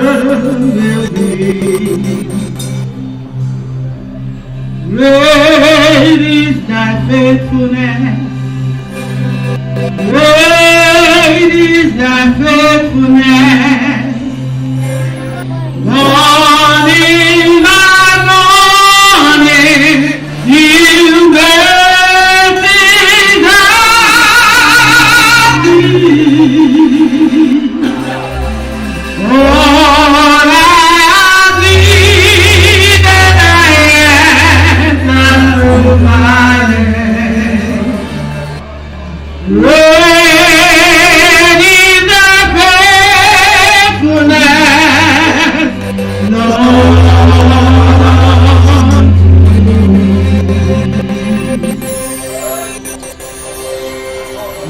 will be. Great is thy faithfulness. Great is thy faithfulness. Morning by morning, new mercies I see. All I need and I am not provided. Great is thy faithfulness, Lord.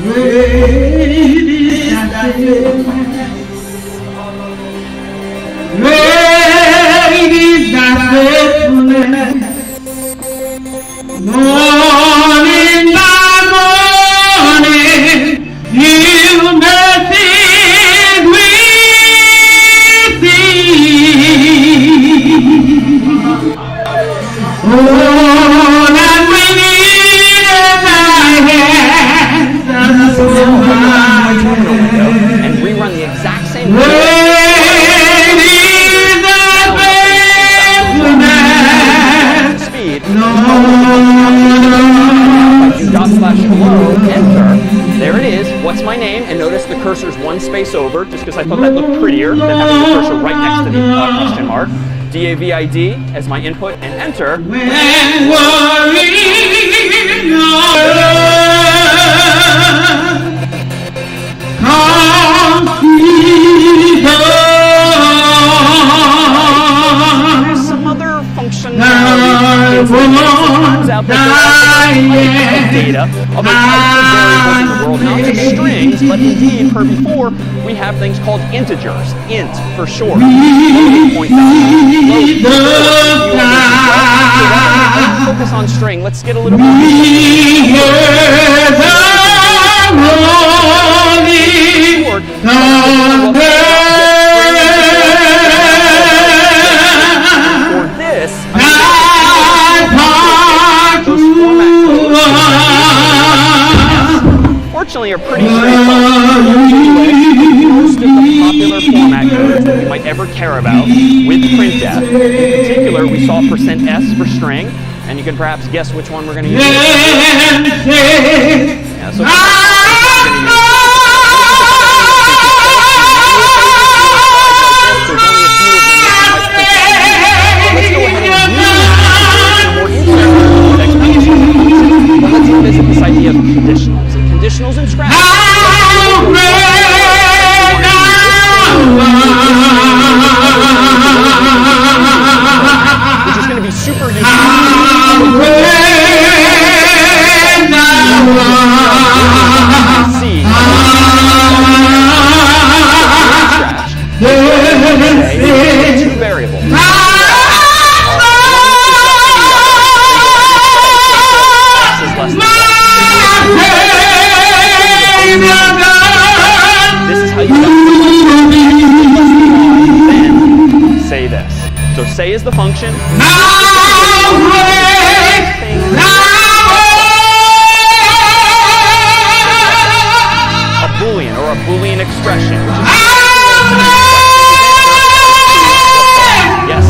Great is thy faithfulness. Great is thy faithfulness. Morning by morning, new mercies we see. All that we need is thy hands and And rerun the exact same Great is thy faithfulness, speed. Lord. Do /hello, enter. There it is. What's my name? And notice the cursor's one space over, just because I thought that looked prettier than having the cursor right next to the question mark. DAVID as my input, and enter. When worry There's some other functionality that turns out that there are data, other types of variables in the world, not just strings, but indeed, per before, we have things called integers, int for short, floating point values, focus on string. Let's get a little more. For this, fortunately, are pretty straightforward. Most of the popular format codes that we might ever care about with printf. In particular, we saw %s for string, and you can perhaps guess which one we're going to use. Yeah, so let's revisit this idea of conditionals. Conditionals in Scratch. Which is going to be super useful. See. Two variables. This is how you then say this. So say is the function. A Boolean or a Boolean expression, which is yes.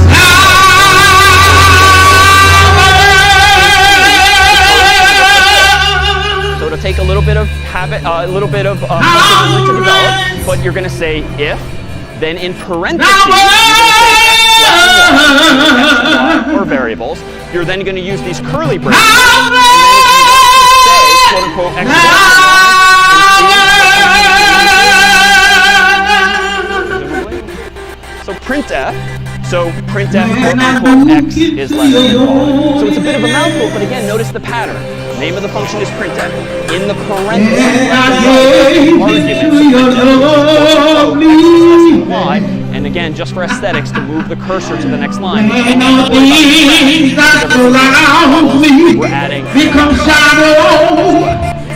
So it'll take a little bit of habit, a little bit of memory to develop, but you're going to say if, then in parentheses, you're going to say x, y, or variables. You're then going to use these curly braces, and then say, quote unquote, x, y, so printf. So printf, quote unquote, x is less than. So it's a bit of a mouthful, but again, notice the pattern. Name of the function is printf. In the parentheses, y, and again, just for aesthetics, to move the cursor to the next line. We're adding.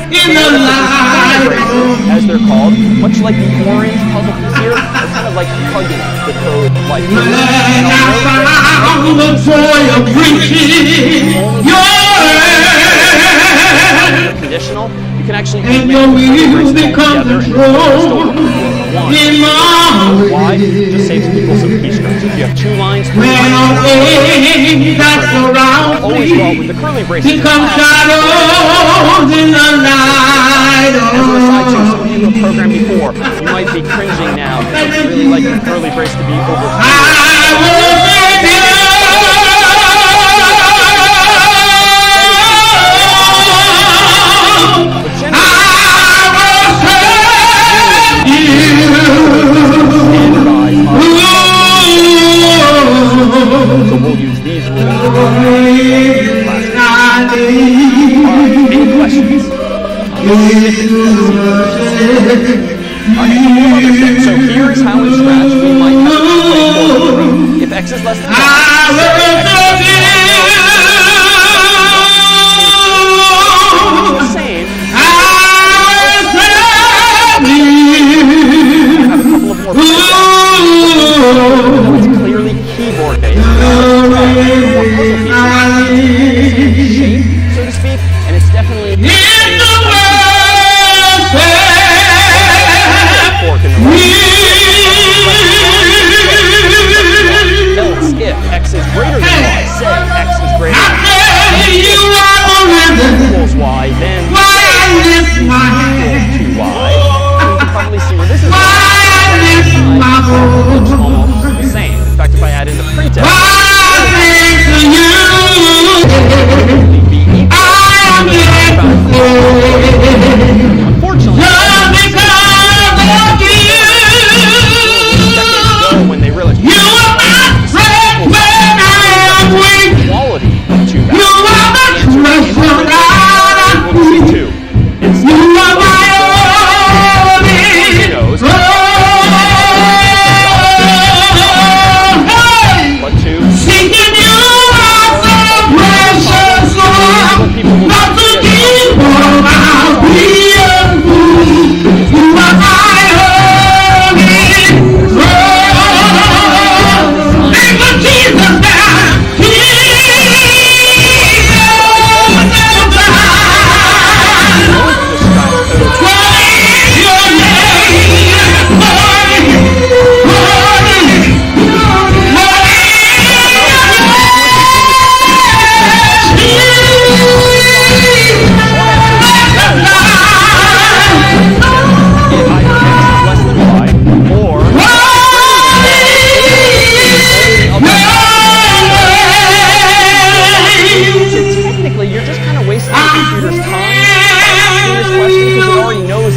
in the light of as they're called, much like the orange puzzle piece here, are kind of like hugging the code like this. and I found the joy of preaching your word. Conditional, you can actually And make the the wheels brace become together and control still one. in my Why? Just saves people some keystrokes. If you have 2 lines, 3 when lines, all things that surround always well me with the curly braces. become shadows in the light As an aside too, some of you of who have programmed before, you might be cringing now because you really like your curly brace to be over. I will give you But generally, so we'll use these rules. Any questions? Alright, so here's how in Scratch we might have to play forward. If X is less than 5, the same. Have a couple of more it's clearly keyboard based. Shape, so to speak, and it's definitely fork in the else if X is greater than Y, say X is greater than equals Y, then equals 2Y. You can probably see where this is looks almost the same. In fact, if I add in the pretest, unfortunately, when they realize quality of 2 2. It's but 2. People will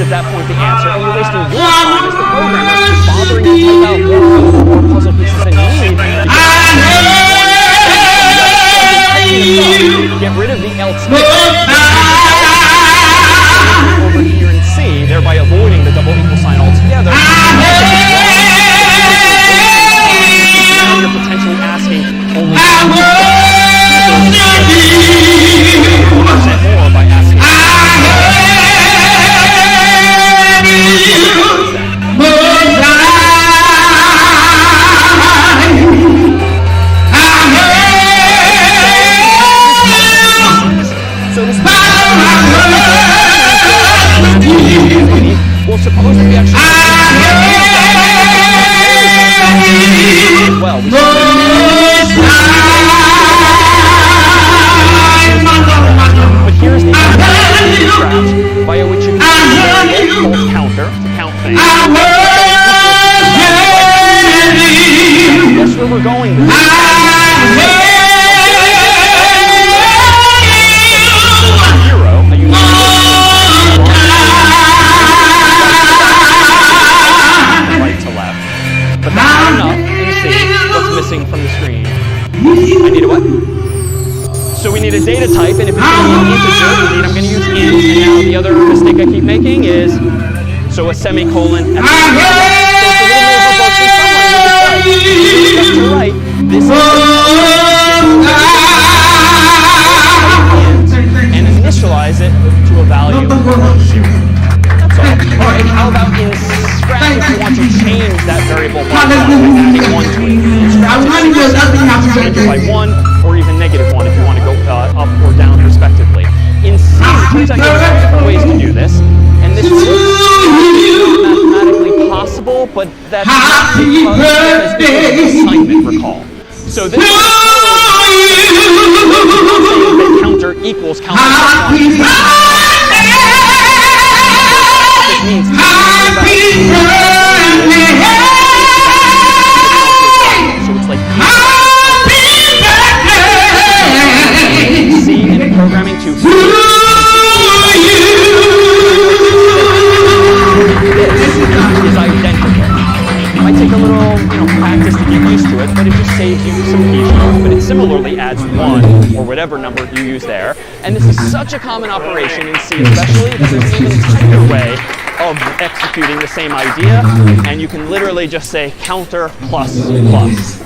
at that point the answer, and you're wasting your time as the programmer bothering to type out more puzzle pieces than you need. Get rid of the else over here in C, thereby avoiding the double equal sign altogether. Now you're potentially asking only 1% more by asking. Well, suppose that we actually well, we but here's the scratch via which you can use the counter to count things. Guess where we're going with this? Zero. I use right to left. But that's not enough. You see what's missing from the screen. I need a what? So we need a data type, and if it's going to be an integer, indeed I'm going to use int, and now the other mistake I keep making is, so a semicolon. So it's a little more verbose than some languages, but you're right, this is and initialize it to a value change it by 1 or even -1 if you want to go up or down respectively. In C, it turns out you have different ways to do this, and this looks mathematically possible, but that's not because this is an assignment, recall. So this is that counter equals counter plus 1. This means so it's like C in programming to this is identical. It might take a little practice to get used to it, but it just saves you some keystrokes. But it similarly adds 1 or whatever number you use there. And this is such a common operation in C especially that there's even a tighter way of executing the same idea, and you can literally just say counter plus plus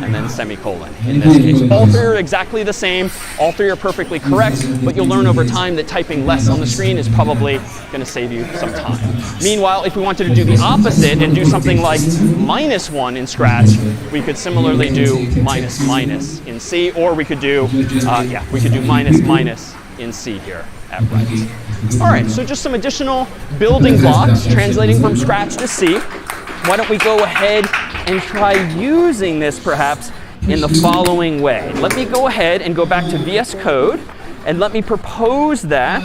and then semicolon in this case. All three are exactly the same, all three are perfectly correct, but you'll learn over time that typing less on the screen is probably going to save you some time. Meanwhile, if we wanted to do the opposite and do something like -1 in Scratch, we could similarly do minus minus in C, or we could do minus minus in C here at right. All right, so just some additional building blocks translating from Scratch to C. Why don't we go ahead and try using this perhaps in the following way. Let me go ahead and go back to VS Code, and let me propose that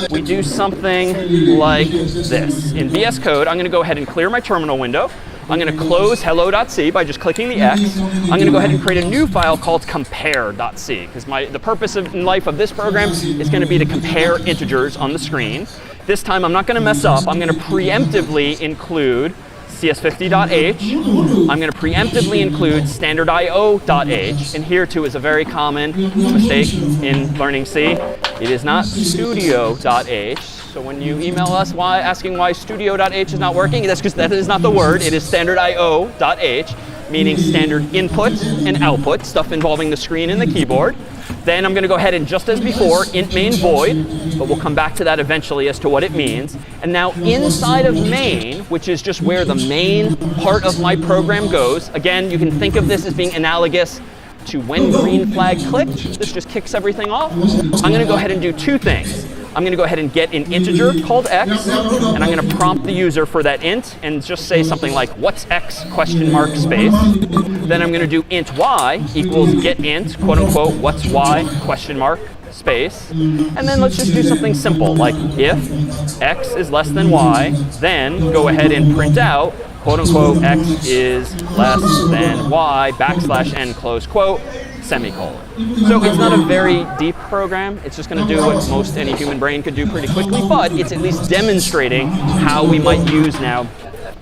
we do something like this. In VS Code, I'm going to go ahead and clear my terminal window. I'm going to close hello.c by just clicking the X. I'm going to go ahead and create a new file called compare.c, because the purpose in life of this program is going to be to compare integers on the screen. This time, I'm not going to mess up. I'm going to preemptively include cs50.h. I'm going to preemptively include standardIO.h, and here too is a very common mistake in learning C. It is not studio.h. So when you email us asking why studio.h is not working, that's because that is not the word. It is standardIO.h, meaning standard input and output, stuff involving the screen and the keyboard. Then I'm going to go ahead and, just as before, int main void, but we'll come back to that eventually as to what it means. And now inside of main, which is just where the main part of my program goes, again, you can think of this as being analogous to when green flag clicked. This just kicks everything off. I'm going to go ahead and do two things. I'm going to go ahead and get an integer called x, and I'm going to prompt the user for that int and just say something like, what's x, question mark, space. Then I'm going to do int y equals get int, quote unquote, what's y, question mark, space. And then let's just do something simple, like if x is less than y, then go ahead and print out, quote unquote, x is less than y, backslash n, close quote, semicolon. So it's not a very deep program. It's just going to do what most any human brain could do pretty quickly, but it's at least demonstrating how we might use now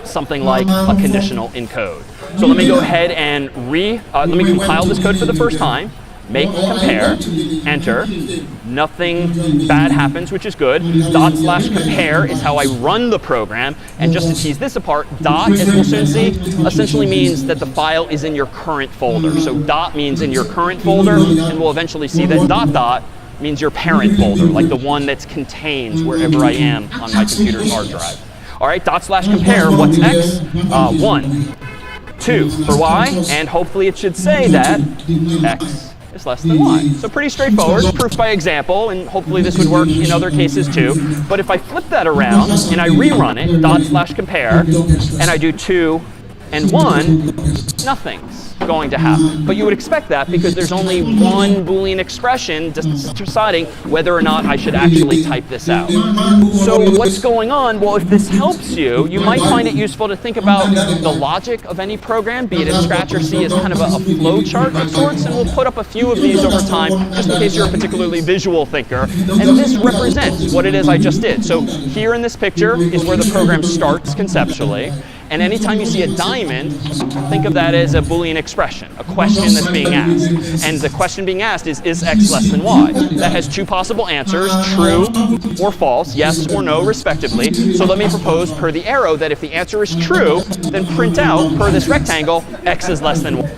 something like a conditional in code. So let me go ahead and let me compile this code for the first time. Make compare, enter. Nothing bad happens, which is good. Dot/compare is how I run the program. And just to tease this apart, dot, as we'll soon see, essentially means that the file is in your current folder. So dot means in your current folder, and we'll eventually see that dot means your parent folder, like the one that contains wherever I am on my computer's hard drive. All right, dot/compare, what's x? 1. 2 for y, and hopefully it should say that x is less than y. So pretty straightforward, proof by example, and hopefully this would work in other cases too. But if I flip that around and I rerun it, dot/compare, and I do 2 and 1, nothing's going to happen. But you would expect that because there's only one Boolean expression deciding whether or not I should actually type this out. So what's going on? Well, if this helps you, you might find it useful to think about the logic of any program, be it in Scratch or C, as kind of a flow chart of sorts. And we'll put up a few of these over time, just in case you're a particularly visual thinker. And this represents what it is I just did. So here in this picture is where the program starts conceptually. And anytime you see a diamond, think of that as a Boolean expression, a question that's being asked. And the question being asked is x less than y? That has two possible answers, true or false, yes or no, respectively. So let me propose, per the arrow, that if the answer is true, then print out, per this rectangle, x is less than y.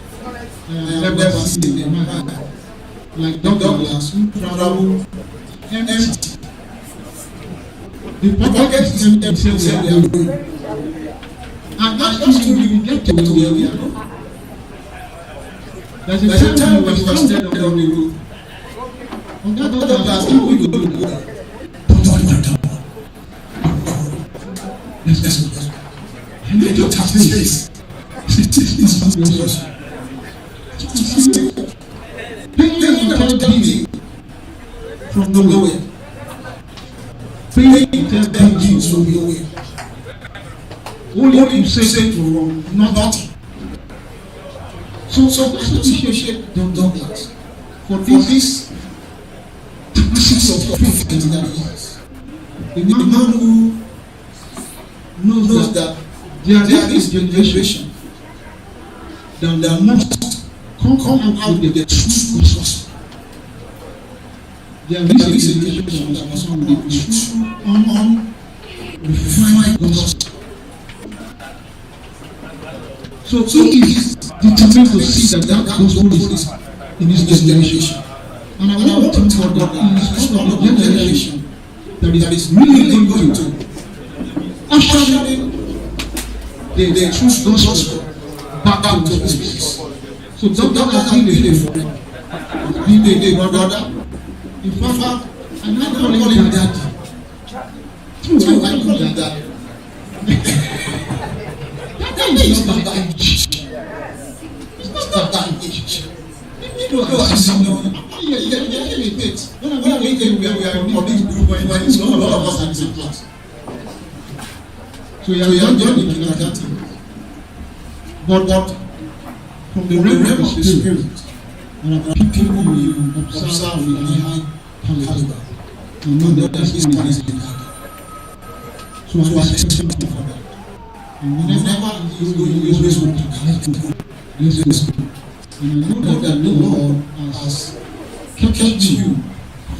There's a time when you were standing on the road. On that other class, people will go there. Let's go. And they don't have this. Pain will tell me from nowhere. Pain will tell me from nowhere. Only you say from nothing. So appreciate don't that for this of faith in that years. The man who knows that there is generation that must come out with the true gospel. There is a generation that must come with the true unrefined gospel. So he is determined to see that gospel is in this generation. And I want to thank God that he is one of the generation that is really going to usher the true gospel back to this place. So that has been a friend, been a brother. In fact, I'm not calling him daddy. True, I call him daddy. That is not that age. It's not that age. You know, when I'm making we are on this group, it's not a lot of us at the same class. So you are joining in that thing. But from the realm of the spirit, there are people you observe in high caliber. You know that this man is in that. So I expect for that. And whenever you always want to connect with this spirit. And I know that the Lord has kept you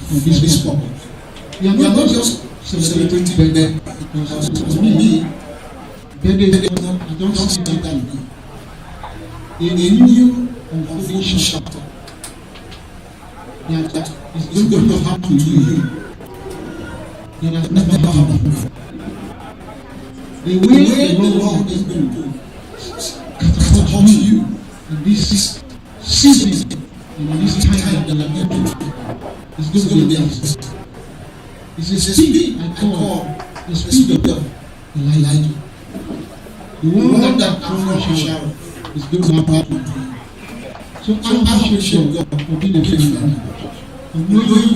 for this purpose. We are not just celebrating birthday because for me, birthday I don't see that good. In a new unfolding chapter that is going to happen to you that has never happened before. The way the Lord is going to catapult you in this season and this time that I'm going to is going to be amazing. It's a speed I call the speed of Elijah. The one that from Sharon is going to happen to you. So I appreciate God for being a friend, for knowing,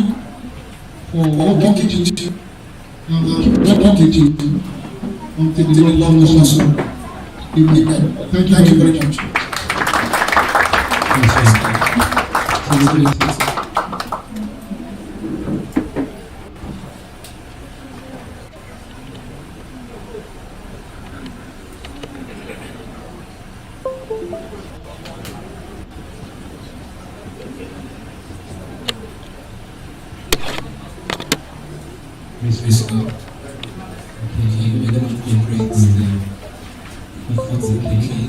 for walking with you, and keep walking with you until the Lord loves us all. Amen. Thank you very much. Praise God. Okay, we're going to pray the what's the cake?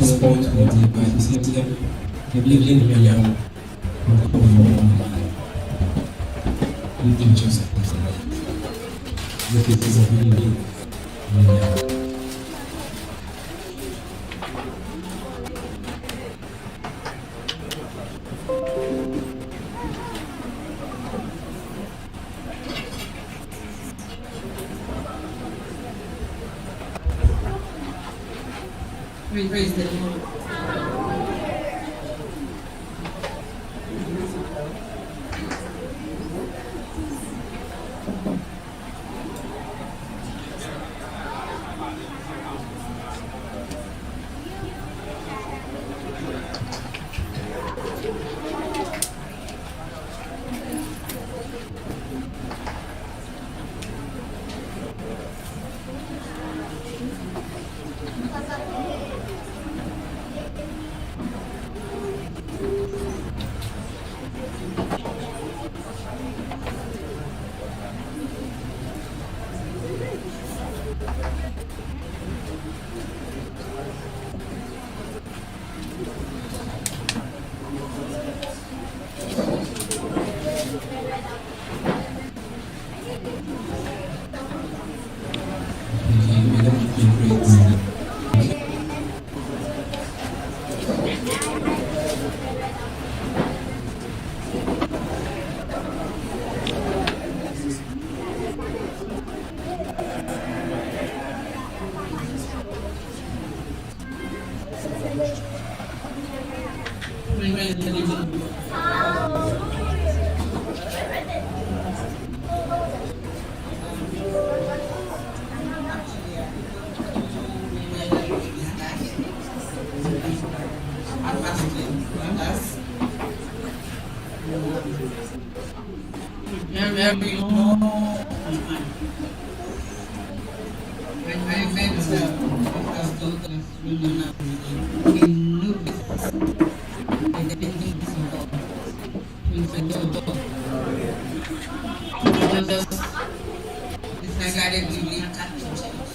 So point with the Bible said the living realm of we can just look at this really Praise the Lord. great. Very intelligent. Very long. I met Dr. Luna in Lubis. And the painting is on it's like I didn't really cut to change.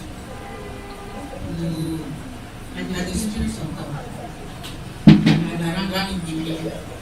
And the district of God. And I don't want to be